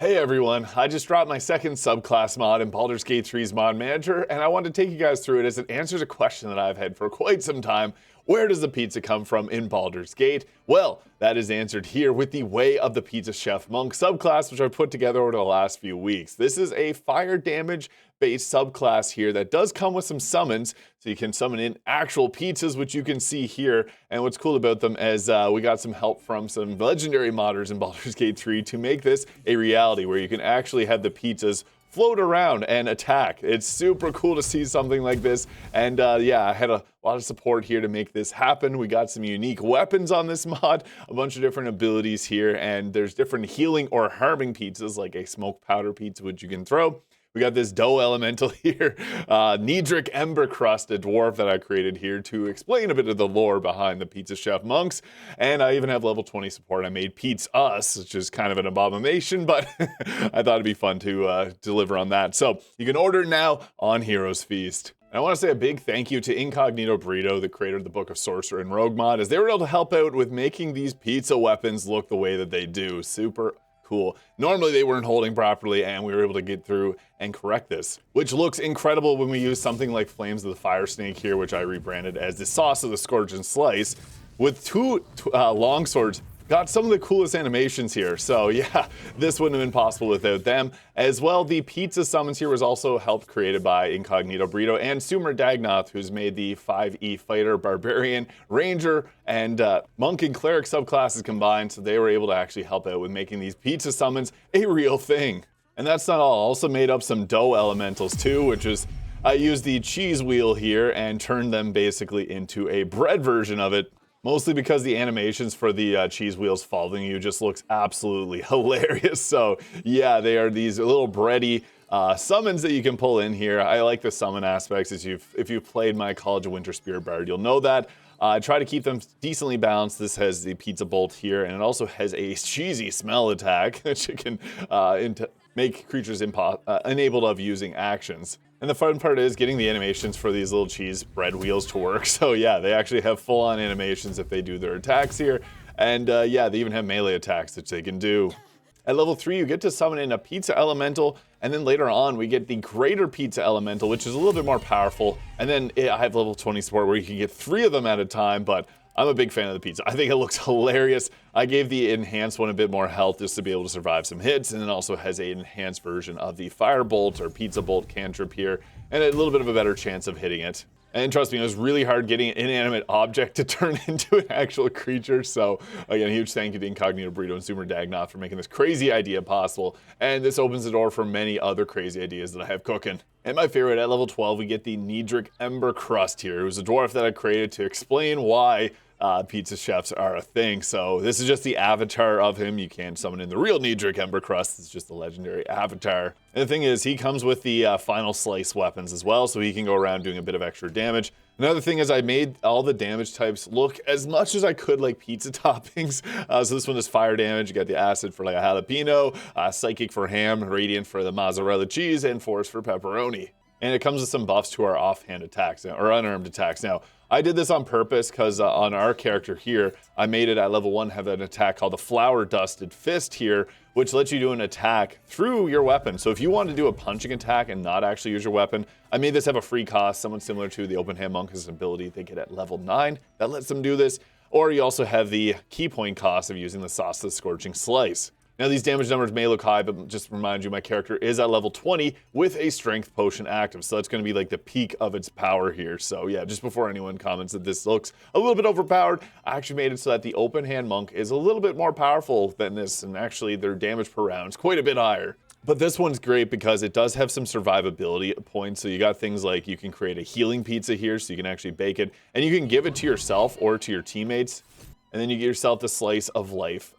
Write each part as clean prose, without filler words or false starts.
Hey everyone, I just dropped my second subclass mod in Baldur's Gate 3's Mod Manager, and I wanted to take you guys through it as it answers a question that I've had for quite some time. Where does the pizza come from in Baldur's Gate? Well, that is answered here with the Way of the Pizza Chef Monk subclass, which I've put together over the last few weeks. This is a fire damage based subclass here that does come with some summons, so you can summon in actual pizzas, which you can see here. And what's cool about them is we got some help from some legendary modders in Baldur's Gate 3 to make this a reality where you can actually have the pizzas float around and attack. It's super cool to see something like this. And yeah, I had a lot of support here to make this happen. We got some unique weapons on this mod, a bunch of different abilities here, and there's different healing or harming pizzas like a smoke powder pizza, which you can throw. We got this dough elemental here, Kneadrik Embercrust, a dwarf that I created here to explain a bit of the lore behind the Pizza Chef monks. And I even have level 20 support. I made PizzUs, which is kind of an abomination, but I thought it'd be fun to deliver on that. So you can order now on Heroes Feast. And I want to say a big thank you to IncogneatoBurrito, the creator of the Book of Sorcerer and Rogue mod, as they were able to help out with making these pizza weapons look the way that they do. Super cool. Normally they weren't holding properly, and we were able to get through and correct this, which looks incredible when we use something like Flames of the Fire Snake here, which I rebranded as the Sauce of the Scourge and Slice, with two longswords. Got some of the coolest animations here, so yeah, this wouldn't have been possible without them. As well, the pizza summons here was also helped created by IncogneatoBurrito and Sumradagnoth, who's made the 5e fighter, barbarian, ranger, and monk and cleric subclasses combined, so they were able to actually help out with making these pizza summons a real thing. And that's not all, I also made up some dough elementals too, which is I used the cheese wheel here and turned them basically into a bread version of it. Mostly because the animations for the cheese wheels following you just looks absolutely hilarious. So yeah, they are these little bready summons that you can pull in here. I like the summon aspects. If you've played my College of Winter Spirit Bard, you'll know that. I try to keep them decently balanced. This has the pizza bolt here, and it also has a cheesy smell attack, which you can make creatures enabled of using actions. And the fun part is getting the animations for these little cheese bread wheels to work. So yeah, they actually have full-on animations if they do their attacks here. And yeah, they even have melee attacks that they can do. At level 3, you get to summon in a pizza elemental, and then later on, we get the greater pizza elemental, which is a little bit more powerful. And then I have level 20 support where you can get 3 of them at a time, but I'm a big fan of the pizza. I think it looks hilarious. I gave the enhanced one a bit more health just to be able to survive some hits, and then also has an enhanced version of the firebolt or pizza bolt cantrip here, and a little bit of a better chance of hitting it. And trust me, it was really hard getting an inanimate object to turn into an actual creature. So again, a huge thank you to IncogneatoBurrito and Sumradagnoth for making this crazy idea possible. And this opens the door for many other crazy ideas that I have cooking. And my favorite, at level 12, we get the Kneadrik Embercrust here. It was a dwarf that I created to explain why pizza chefs are a thing. So this is just the avatar of him. You can't summon in the real Kneadrik Embercrust. It's just the legendary avatar. And the thing is, he comes with the final slice weapons as well, so he can go around doing a bit of extra damage. Another thing is I made all the damage types look as much as I could like pizza toppings. So this one is fire damage. You got the acid for like a jalapeno, psychic for ham, radiant for the mozzarella cheese, and force for pepperoni. And it comes with some buffs to our offhand attacks, or unarmed attacks. Now, I did this on purpose because on our character here, I made it at level 1 have an attack called the Flour Dusted Fist here, which lets you do an attack through your weapon. So if you want to do a punching attack and not actually use your weapon, I made this have a free cost, somewhat similar to the Open Hand Monk's ability they get at level 9. That lets them do this. Or you also have the key point cost of using the Sauce of the Scorching Slice. Now these damage numbers may look high, but just to remind you, my character is at level 20 with a strength potion active. So that's going to be like the peak of its power here. So yeah, just before anyone comments that this looks a little bit overpowered, I actually made it so that the Open Hand Monk is a little bit more powerful than this. And actually their damage per round is quite a bit higher. But this one's great because it does have some survivability points. So you got things like you can create a healing pizza here, so you can actually bake it. And you can give it to yourself or to your teammates. And then you get yourself the Slice of Life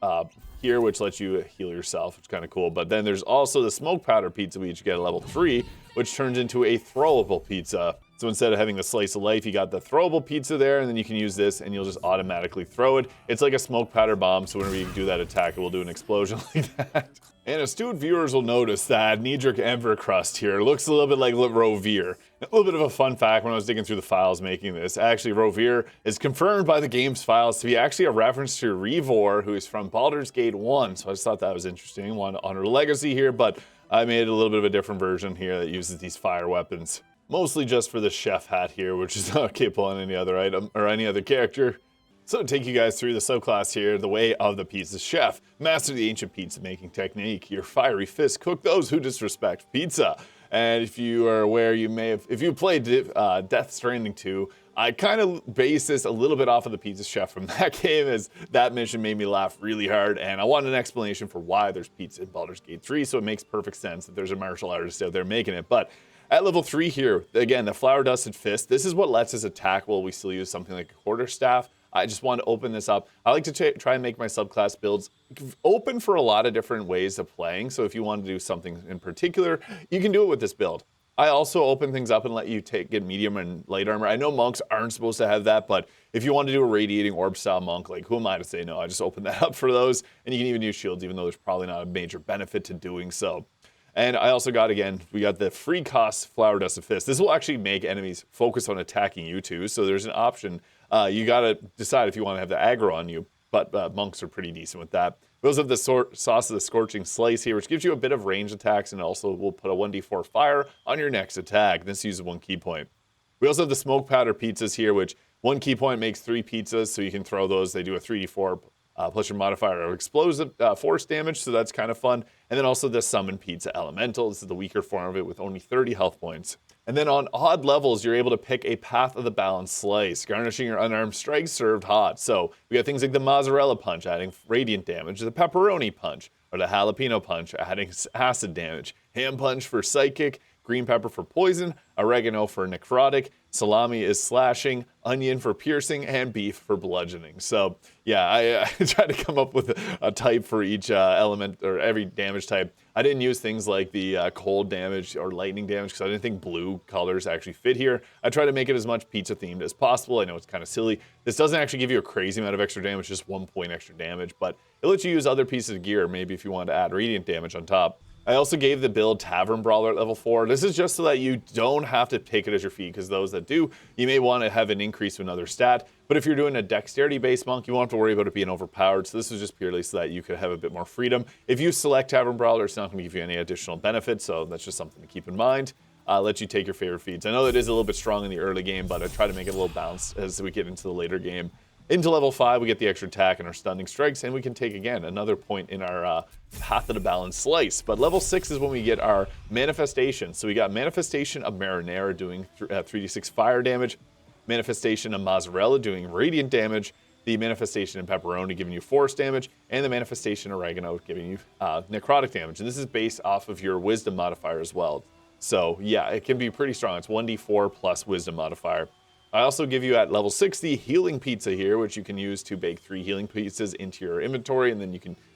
here, which lets you heal yourself, which is kind of cool. But then there's also the smoke powder pizza, which you get at level 3, which turns into a throwable pizza. So instead of having the slice of life, you got the throwable pizza there, and then you can use this and you'll just automatically throw it. It's like a smoke powder bomb, so whenever you do that attack, it will do an explosion like that. And astute viewers will notice that Kneadrik Embercrust here looks a little bit like Rovir. A little bit of a fun fact when I was digging through the files making this. Actually, Rovir is confirmed by the game's files to be actually a reference to Revor, who is from Baldur's Gate 1. So I just thought that was interesting. Want to honor the legacy here, but I made a little bit of a different version here that uses these fire weapons. Mostly just for the chef hat here, which is not capable on any other item or any other character. So to take you guys through the subclass here, the way of the pizza chef. Master the ancient pizza making technique. Your fiery fist cook those who disrespect pizza. And if you are aware, you may have, if you played Death Stranding 2, I kind of based this a little bit off of the pizza chef from that game, as that mission made me laugh really hard, and I wanted an explanation for why there's pizza in Baldur's Gate 3, so it makes perfect sense that there's a martial artist out there making it. But at level 3 here, again, the flower dusted fist, this is what lets us attack while we still use something like a quarterstaff. I just want to open this up. I like to try and make my subclass builds open for a lot of different ways of playing. So if you want to do something in particular, you can do it with this build. I also open things up and let you get medium and light armor. I know monks aren't supposed to have that, but if you want to do a radiating orb style monk, like who am I to say no? I just open that up for those, and you can even use shields, even though there's probably not a major benefit to doing so. And I also got, again, we got the free cost flower dusted fist. This will actually make enemies focus on attacking you too. So there's an option. You got to decide if you want to have the aggro on you, but monks are pretty decent with that. We also have the sauce of the scorching slice here, which gives you a bit of range attacks, and also will put a 1d4 fire on your next attack. This uses 1 key point. We also have the smoke powder pizzas here, which 1 key point makes 3 pizzas, so you can throw those. They do a 3d4 plus your modifier of explosive force damage, so that's kind of fun. And then also the summon pizza elemental. This is the weaker form of it with only 30 health points. And then on odd levels, you're able to pick a Path of the Balanced Slice, garnishing your unarmed strikes served hot. So we got things like the mozzarella punch, adding radiant damage, the pepperoni punch, or the jalapeno punch, adding acid damage, ham punch for psychic, green pepper for poison, oregano for necrotic, salami is slashing, onion for piercing, and beef for bludgeoning. So yeah, I tried to come up with a type for each element, or every damage type. I didn't use things like the cold damage or lightning damage because I didn't think blue colors actually fit here. I try to make it as much pizza themed as possible. I know it's kind of silly. This doesn't actually give you a crazy amount of extra damage, just 1 point extra damage, but it lets you use other pieces of gear, maybe if you want to add radiant damage on top. I also gave the build Tavern Brawler at level 4. This is just so that you don't have to take it as your feed, because those that do, you may want to have an increase to another stat. But if you're doing a dexterity-based monk, you won't have to worry about it being overpowered. So this is just purely so that you could have a bit more freedom. If you select Tavern Brawler, it's not going to give you any additional benefits, so that's just something to keep in mind. Let you take your favorite feeds. I know it is a little bit strong in the early game, but I try to make it a little balanced as we get into the later game. Into level 5, we get the extra attack and our stunning strikes, and we can take, again, another point in our Path of the Balanced Slice. But level 6 is when we get our Manifestation. So we got Manifestation of Marinara doing 3d6 fire damage, Manifestation of Mozzarella doing radiant damage, the Manifestation of Pepperoni giving you force damage, and the Manifestation of Oregano giving you necrotic damage. And this is based off of your Wisdom modifier as well. So yeah, it can be pretty strong. It's 1d4 plus Wisdom modifier. I also give you at level 60 healing pizza here, which you can use to bake 3 healing pizzas into your inventory, and then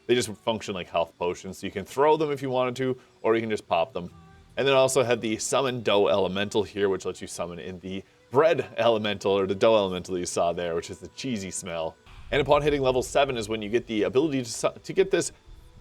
they just function like health potions. So you can throw them if you wanted to, or you can just pop them. And then I also have the summon dough elemental here, which lets you summon in the bread elemental, or the dough elemental you saw there, which is the cheesy smell. And upon hitting level 7 is when you get the ability to get this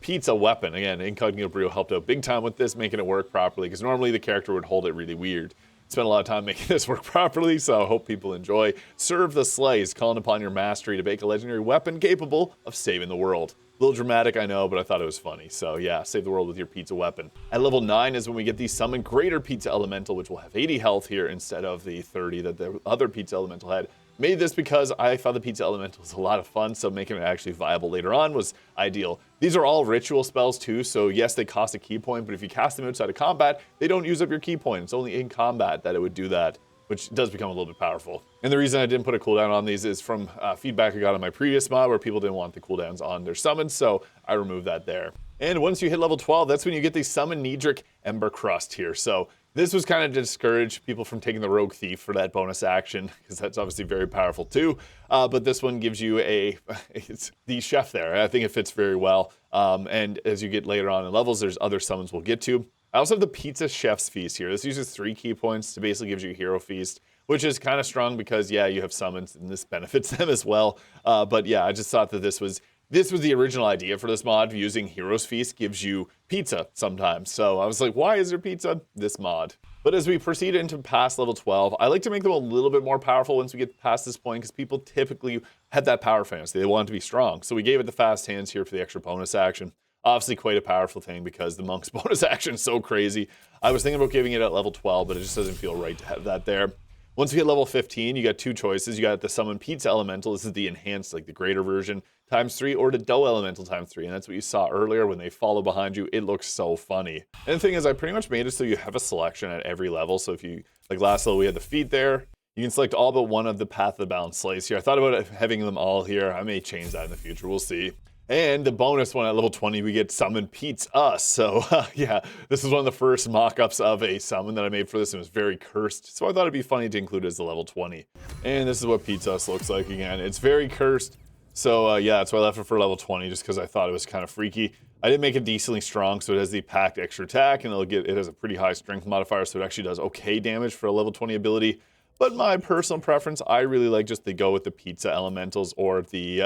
pizza weapon. Again, IncogneatoBurrito helped out big time with this, making it work properly, because normally the character would hold it really weird. Spent a lot of time making this work properly, so I hope people enjoy. Serve the slice, calling upon your mastery to bake a legendary weapon capable of saving the world. A little dramatic, I know, but I thought it was funny. So yeah, save the world with your pizza weapon. At level 9 is when we get the Summon Greater Pizza Elemental, which will have 80 health here instead of the 30 that the other Pizza Elemental had. Made this because I thought the Pizza Elemental was a lot of fun, so making it actually viable later on was ideal. These are all ritual spells too, so yes, they cost a key point, but if you cast them outside of combat, they don't use up your key point. It's only in combat that it would do that, which does become a little bit powerful. And the reason I didn't put a cooldown on these is from feedback I got on my previous mod where people didn't want the cooldowns on their summons, so I removed that there. And once you hit level 12, that's when you get the Summon Kneadrik Embercrust here. So this was kind of to discourage people from taking the Rogue Thief for that bonus action, because that's obviously very powerful too. But this one gives you it's the chef there. I think it fits very well. And as you get later on in levels, there's other summons we'll get to. I also have the Pizza Chef's Feast here. This uses 3 key points to basically gives you a Hero Feast, which is kind of strong because, yeah, you have summons, and this benefits them as well. But yeah, I just thought that this was the original idea for this mod. Using Hero's Feast gives you pizza sometimes. So I was like, why is there pizza? This mod. But as we proceed into past level 12, I like to make them a little bit more powerful once we get past this point, because people typically have that power fantasy. They want it to be strong. So we gave it the fast hands here for the extra bonus action. Obviously quite a powerful thing because the monk's bonus action is so crazy. I was thinking about giving it at level 12, but it just doesn't feel right to have that there. Once we hit level 15, you got 2 choices. You got the Summon Pizza Elemental. This is the enhanced, like the greater version, ×3, or the Dough Elemental ×3. And that's what you saw earlier when they follow behind you. It looks so funny. And the thing is, I pretty much made it so you have a selection at every level. So if you, like last level, we had the feet there. You can select all but one of the Path of the Balanced Slice here. I thought about having them all here. I may change that in the future. We'll see. And the bonus one at level 20, we get Summon PizzUs. So yeah, this is one of the first mock-ups of a summon that I made for this, and it was very cursed. So I thought it'd be funny to include it as the level 20. And this is what PizzUs looks like again. It's very cursed. So yeah, that's why I left it for level 20, just because I thought it was kind of freaky. I did make it decently strong, so it has the packed extra attack, and it has a pretty high strength modifier, so it actually does okay damage for a level 20 ability. But my personal preference, I really like just to go with the pizza elementals or the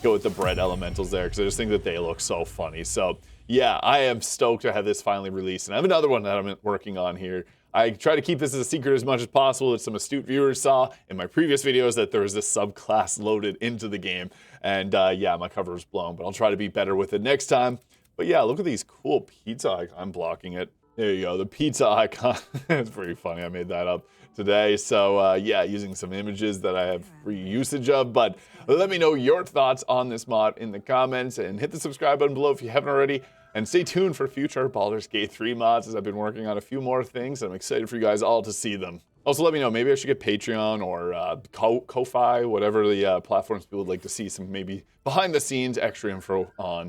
go with the bread elementals there, because I just think that they look so funny. So yeah, I am stoked to have this finally released. And I have another one that I'm working on here. I try to keep this as a secret as much as possible. That some astute viewers saw in my previous videos that there was this subclass loaded into the game. And yeah, my cover was blown, but I'll try to be better with it next time. But yeah, look at these cool pizza icons. I'm blocking it. There you go, the pizza icon. It's pretty funny, I made that up today. So yeah, using some images that I have free usage of. But let me know your thoughts on this mod in the comments, and hit the subscribe button below if you haven't already. And stay tuned for future Baldur's Gate 3 mods, as I've been working on a few more things. I'm excited for you guys all to see them. Also, let me know, maybe I should get Patreon or Ko-Fi, whatever the platforms people would like to see some maybe behind the scenes extra info on.